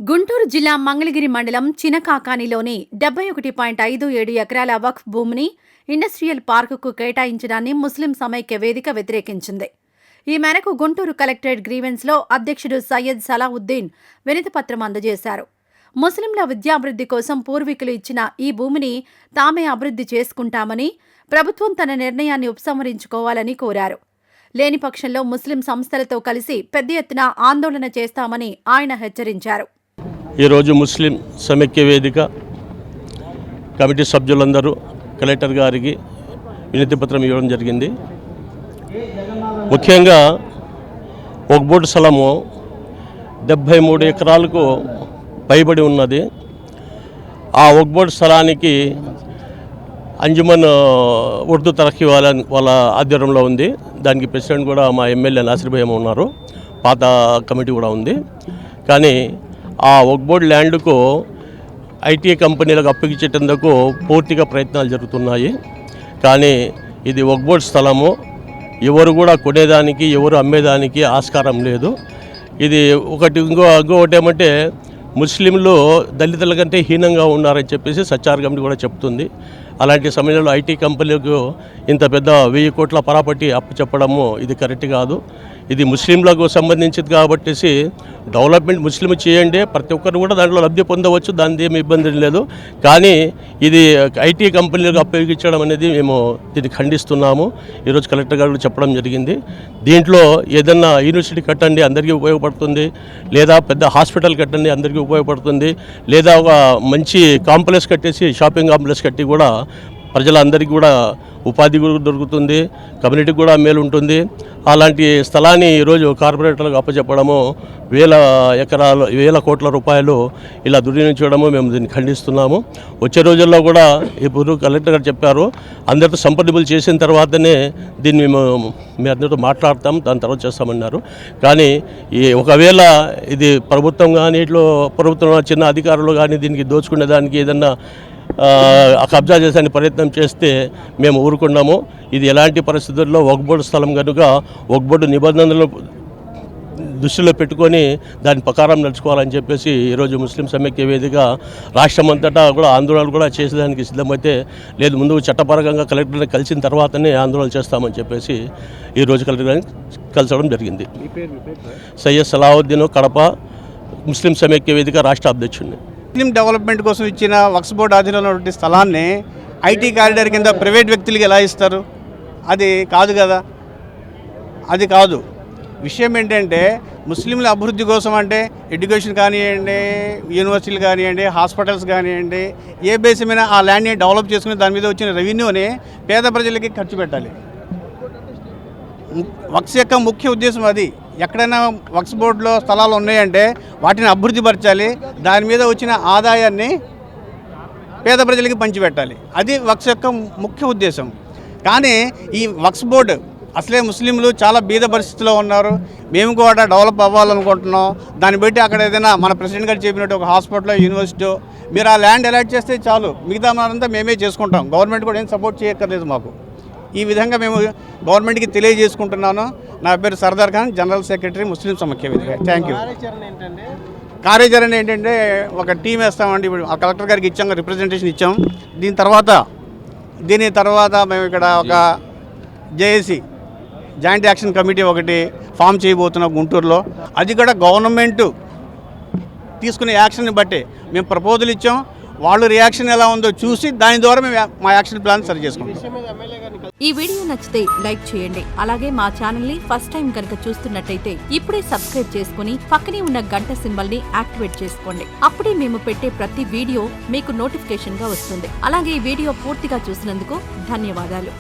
గుంటూరు జిల్లా మంగళగిరి మండలం చినకాకానిలోని 71.57 ఎకరాల వక్ఫ్ భూమిని ఇండస్ట్రియల్ పార్కుకు కేటాయించడాన్ని ముస్లిం సమైక్య వేదిక వ్యతిరేకించింది. ఈ మేరకు గుంటూరు కలెక్టరేట్ గ్రీవెన్స్లో అధ్యక్షుడు సయ్యద్ సలావుద్దీన్ వినతిపత్రం అందజేశారు. ముస్లింల విద్యాభివృద్ధి కోసం పూర్వీకులు ఇచ్చిన ఈ భూమిని తామే అభివృద్ధి చేసుకుంటామని, ప్రభుత్వం తన నిర్ణయాన్ని ఉపసంహరించుకోవాలని కోరారు. లేని పక్షంలో ముస్లిం సంస్థలతో కలిసి పెద్ద ఎత్తున ఆందోళన చేస్తామని ఆయన హెచ్చరించారు. ఈరోజు ముస్లిం సమైక్య వేదిక కమిటీ సభ్యులందరూ కలెక్టర్ గారికి వినతిపత్రం ఇవ్వడం జరిగింది. ముఖ్యంగా వక్ఫ్ స్థలము 73 ఎకరాలకు పైబడి ఉన్నది. ఆ వక్ఫ్ స్థలానికి అంజుమన్ ఉర్దూ తరఖీ వాళ్ళ ఆధ్వర్యంలో ఉంది. దానికి ప్రెసిడెంట్ కూడా మా ఎమ్మెల్యే నాసిర్ భాయ్ ఉన్నారు. పాత కమిటీ కూడా ఉంది. కానీ ఆ వక్ఫ్ ల్యాండ్కు ఐటీ కంపెనీలకు అప్పగించేందుకు పూర్తిగా ప్రయత్నాలు జరుగుతున్నాయి. కానీ ఇది వక్ఫ్ స్థలము, ఎవరు కూడా కొనేదానికి ఎవరు అమ్మేదానికి ఆస్కారం లేదు. ఇది ఇంకొకటి ఏమంటే ముస్లింలు దళితుల కంటే హీనంగా ఉన్నారని చెప్పేసి సచ్చార్ కమిటీ కూడా చెప్తుంది. అలాంటి సమయంలో ఐటీ కంపెనీలకు ఇంత పెద్ద 1000 కోట్ల పరాపట్టి అప్పు చెప్పడము ఇది కరెక్ట్ కాదు. ఇది ముస్లింలకు సంబంధించింది కాబట్టి డెవలప్మెంట్ ముస్లిం చేయండి, ప్రతి ఒక్కరు కూడా దాంట్లో లబ్ధి పొందవచ్చు, దాని ఏమి ఇబ్బంది లేదు. కానీ ఇది ఐటీ కంపెనీలకు అప్పగించడం అనేది మేము దీన్ని ఖండిస్తున్నాము. ఈరోజు కలెక్టర్ గారు చెప్పడం జరిగింది. దీంట్లో ఏదన్నా యూనివర్సిటీ కట్టండి, అందరికీ ఉపయోగపడుతుంది, లేదా పెద్ద హాస్పిటల్ కట్టండి, అందరికీ ఉపయోగపడుతుంది, లేదా ఒక మంచి కాంప్లెక్స్ కట్టేసి షాపింగ్ కాంప్లెక్స్ కట్టి కూడా ప్రజలందరికీ కూడా ఉపాధి కూడా దొరుకుతుంది, కమ్యూనిటీకి కూడా మేలు ఉంటుంది. అలాంటి స్థలాన్ని ఈరోజు కార్పొరేటర్లకు అప్పచెప్పడము, 1000 కోట్ల రూపాయలు ఇలా దుర్వినియోగించడము మేము దీన్ని ఖండిస్తున్నాము. వచ్చే రోజుల్లో కూడా ఇప్పుడు కలెక్టర్ గారు చెప్పారు, అందరితో సంప్రదింపులు చేసిన తర్వాతనే దీన్ని మేము అందరితో మాట్లాడతాం, దాని తర్వాత చేస్తామన్నారు. కానీ ఒకవేళ ఇది ప్రభుత్వం కానీ ఇట్లో ప్రభుత్వం చిన్న అధికారులు కానీ దీనికి దోచుకునే దానికి ఏదన్నా కబ్జా చేసే ప్రయత్నం చేస్తే మేము ఊరుకున్నాము. ఇది ఎలాంటి పరిస్థితుల్లో వక్ఫ్ స్థలం కనుక వక్ఫ్ నిబంధనలు దృష్టిలో పెట్టుకొని దాని ప్రకారం నడుచుకోవాలని చెప్పేసి ఈరోజు ముస్లిం సమైక్య వేదిక రాష్ట్రమంతటా కూడా ఆందోళనలు కూడా చేసేదానికి సిద్ధమైతే లేదు, ముందు చట్టపరంగా కలెక్టర్ని కలిసిన తర్వాతనే ఆందోళన చేస్తామని చెప్పేసి ఈరోజు కలెక్టర్ని కలిసడం జరిగింది. సయ్యద్ సలావుద్దీన్, కడప, ముస్లిం సమైక్య వేదిక రాష్ట్ర అధ్యక్షుడిని. ముస్లిం డెవలప్మెంట్ కోసం ఇచ్చిన వక్ఫ్ బోర్డు ఆధీనంలో ఉన్న స్థలాన్ని ఐటీ కారిడార్ కింద ప్రైవేట్ వ్యక్తులకి ఎలా ఇస్తారు? అది కాదు కదా, అది కాదు. విషయం ఏంటంటే ముస్లింల అభివృద్ధి కోసం అంటే ఎడ్యుకేషన్ కానివ్వండి, యూనివర్సిటీలు కానివ్వండి, హాస్పిటల్స్ కానివ్వండి, ఏ బేస్ మీద ఆ ల్యాండ్ని డెవలప్ చేసుకుని దాని మీద వచ్చిన రెవెన్యూని పేద ప్రజలకి ఖర్చు పెట్టాలి. వక్ఫ్ యొక్క ముఖ్య ఉద్దేశం అది. ఎక్కడైనా వక్ఫ్ బోర్డులో స్థలాలు ఉన్నాయంటే వాటిని అభివృద్ధి పరచాలి, దాని మీద వచ్చిన ఆదాయాన్ని పేద ప్రజలకి పంచిపెట్టాలి. అది వక్ఫ్ యొక్క ముఖ్య ఉద్దేశం. కానీ ఈ వక్ఫ్ బోర్డు అసలే ముస్లింలు చాలా బీద పరిస్థితిలో ఉన్నారు, మేము కూడా డెవలప్ అవ్వాలనుకుంటున్నాం, దాన్ని బట్టి అక్కడ ఏదైనా మన ప్రెసిడెంట్ గారు చెప్పినట్టు ఒక హాస్పిటల్, యూనివర్సిటీ మీరు ఆ ల్యాండ్ అలాట్ చేస్తే చాలు, మిగతా మనంతా మేమే చేసుకుంటాం, గవర్నమెంట్ కూడా ఏం సపోర్ట్ చేయక్కర్లేదు మాకు. ఈ విధంగా మేము గవర్నమెంట్కి తెలియజేసుకుంటున్నాను. నా పేరు సర్దార్ ఖాన్, జనరల్ సెక్రటరీ, ముస్లిం సమైక్య వేదిక. Thank you. కార్యాచరణ ఏంటంటే ఒక టీం వేస్తామండి. ఇప్పుడు ఆ కలెక్టర్ గారికి ఇచ్చాం, రిప్రజెంటేషన్ ఇచ్చాం. దీని తర్వాత మేము ఇక్కడ ఒక జేఏసీ జాయింట్ యాక్షన్ కమిటీ ఒకటి ఫామ్ చేయబోతున్నాం గుంటూరులో. అది కూడా గవర్నమెంట్ తీసుకునే యాక్షన్ని బట్టి మేము ప్రపోజల్ ఇచ్చాం. వాళ్ళు రియాక్షన్ ఎలా ఉందో చూసి దాని ద్వారా మేము మా యాక్షన్ ప్లాన్ సరి చేసుకుంటాం. ఈ వీడియో నచ్చితే లైక్ చేయండి. అలాగే మా ఛానల్ ని ఫస్ట్ టైం కనుక చూస్తున్నట్టయితే ఇప్పుడే సబ్స్క్రైబ్ చేసుకుని పక్కనే ఉన్న గంట సింబల్ ని యాక్టివేట్ చేసుకోండి. అప్పుడే మేము పెట్టే ప్రతి వీడియో మీకు నోటిఫికేషన్ గా వస్తుంది. అలాగే ఈ వీడియో పూర్తిగా చూసినందుకు ధన్యవాదాలు.